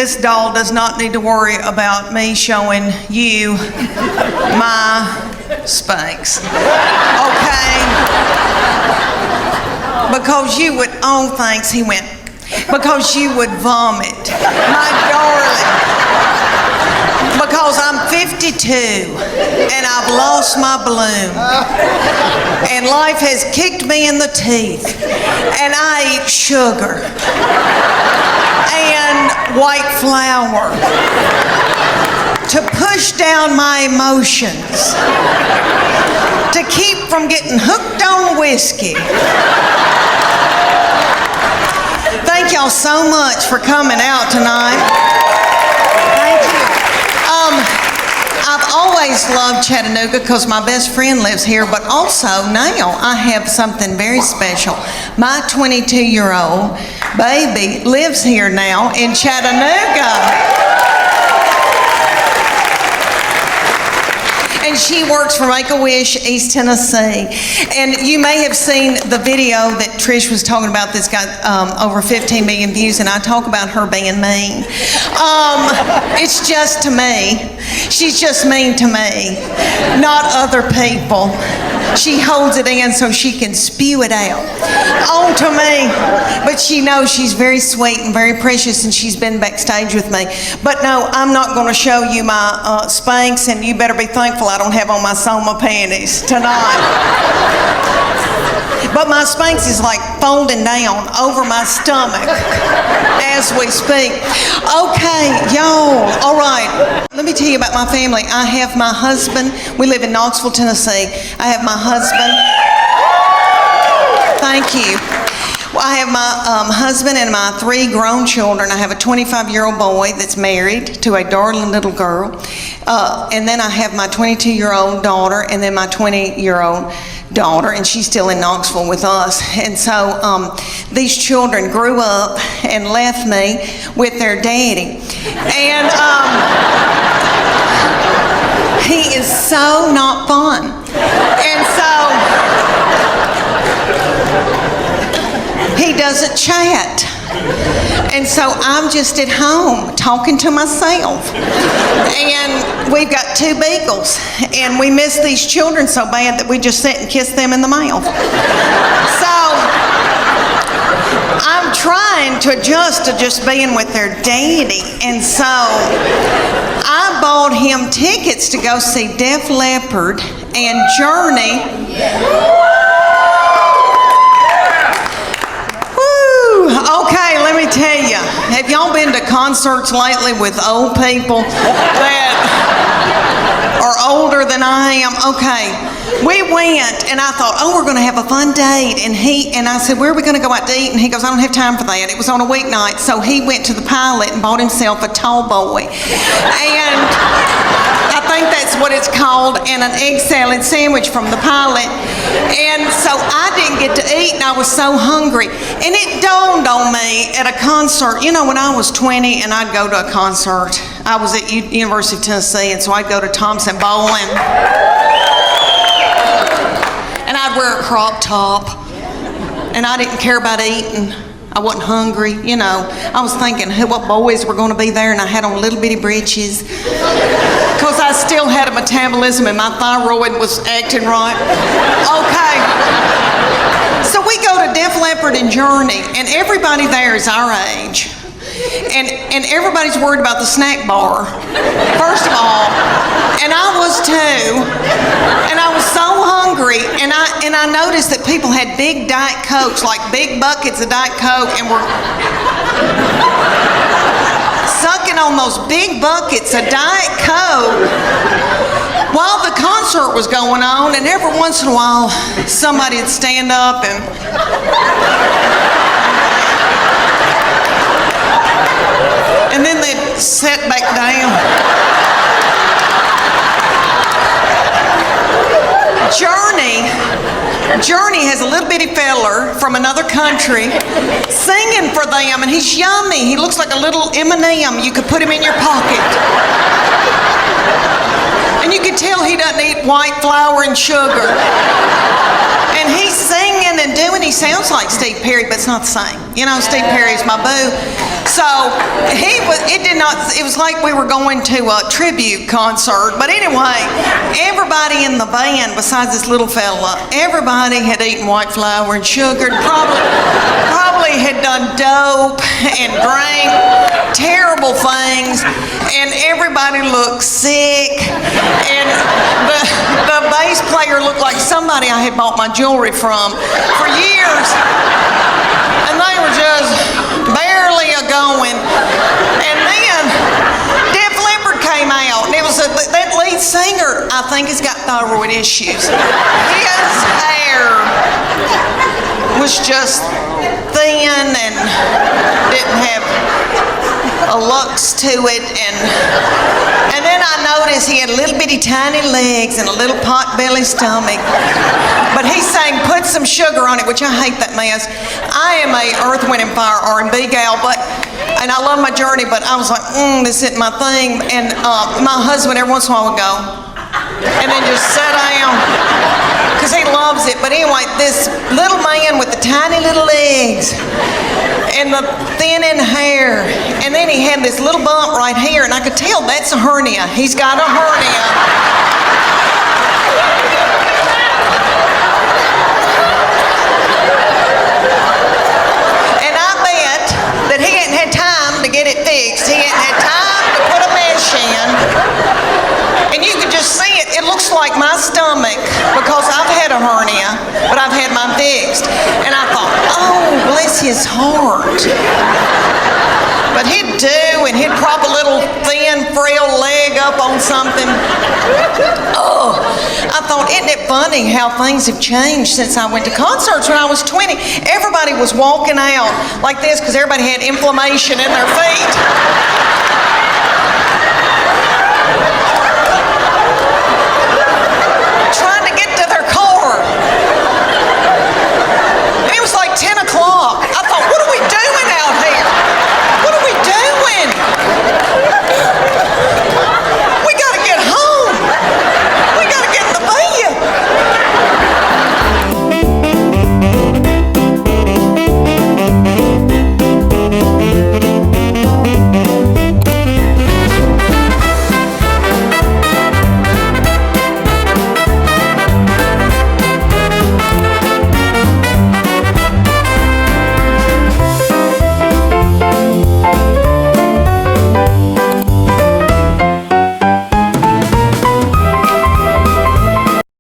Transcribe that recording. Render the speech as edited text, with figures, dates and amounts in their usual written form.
this doll does not need to worry about me showing you my Spanx. Okay? Because you would, oh thanks, he went, because you would vomit. My darling. Because I'm 52 and I've lost my bloom. And life has kicked me in the teeth. And I eat sugar and white flour to push down my emotions, to keep from getting hooked on whiskey. Thank y'all so much for coming out tonight. Thank you. I've always loved Chattanooga because my best friend lives here, but also now I have something very special. My 22-year-old baby lives here now in Chattanooga. And she works for Make-A-Wish, East Tennessee. And you may have seen the video that Trish was talking about that's got over 15 million views, and I talk about her being mean. It's just to me. She's just mean to me, not other people. She holds it in so she can spew it out onto me. But she knows she's very sweet and very precious, and she's been backstage with me. But no, I'm not going to show you my Spanx, and you better be thankful I don't have on my Soma panties tonight. But my Spanx is like folding down over my stomach as we speak. Okay, y'all, all right. Let me tell you about my family. I have my husband. We live in Knoxville, Tennessee. I have my husband. Thank you. Well, I have my husband and my 3 grown children. I have a 25-year-old boy that's married to a darling little girl. And then I have my 22-year-old daughter and then my 20-year-old daughter, and she's still in Knoxville with us. And so these children grew up and left me with their daddy. And he is so not fun. And so he doesn't chat. And so I'm just at home talking to myself. And we've got 2 beagles. And we miss these children so bad that we just sit and kiss them in the mouth. So I'm trying to adjust to just being with their daddy. And so I bought him tickets to go see Def Leppard and Journey. Okay, let me tell you, have y'all been to concerts lately with old people that are older than I am? Okay, we went and I thought, oh, we're going to have a fun date. And I said, where are we going to go out to eat? And he goes, I don't have time for that. It was on a weeknight. So he went to the Pilot and bought himself a tall boy. And I think that's what it's called, and an egg salad sandwich from the Pilot. And so I didn't get to eat, and I was so hungry. And it dawned on me at a concert, you know, when I was 20 and I'd go to a concert, I was at University of Tennessee, and so I'd go to Thompson Bowling. And I'd wear a crop top, and I didn't care about eating. I wasn't hungry, you know. I was thinking what boys were going to be there, and I had on little bitty britches because I still had a metabolism and my thyroid was acting right. Okay. So we go to Def Leppard and Journey, and everybody there is our age. And everybody's worried about the snack bar, first of all. And I was too. And I was so hungry. And I noticed that people had big Diet Cokes, like big buckets of Diet Coke, and were sucking on those big buckets of Diet Coke while the concert was going on. And every once in a while, somebody would stand up and then they'd sit back down. Journey has a little bitty feller from another country singing for them, and he's yummy. He looks like a little M&M. You could put him in your pocket. And you could tell he doesn't eat white flour and sugar. And he's singing singing and doing, he sounds like Steve Perry, but it's not the same. You know, Steve Perry's my boo. So it was like we were going to a tribute concert. But anyway, everybody in the band, besides this little fella, everybody had eaten white flour and sugar, probably had done dope and drank terrible things, and everybody looked sick, and the bass player looked like somebody I had bought my jewelry from for years, and they were just barely a-going. And then Def Leppard came out, and it was that lead singer, I think, has got thyroid issues. His hair was just thin and didn't have a lux to it, and then I noticed he had little bitty tiny legs and a little pot-belly stomach. But he sang "Put Some Sugar on It," which I hate that mess. I am a Earth, Wind and Fire R&B gal, and I love my journey, but I was like, this isn't my thing. And my husband every once in a while would go, and then just sit down, because he loves it. But anyway, this little man with the tiny little legs and the thinning hair, and then he had this little bump right here, and I could tell that's a hernia. He's got a hernia. And I bet that he hadn't had time to get it fixed. He hadn't had time to put a mesh in. And you could just see it. It looks like my stomach, because I've had a hernia, but I've had mine fixed. And I thought, oh, bless his heart. But he'd do, and he'd prop a little thin, frail leg up on something. Oh, I thought, isn't it funny how things have changed since I went to concerts when I was 20? Everybody was walking out like this because everybody had inflammation in their feet.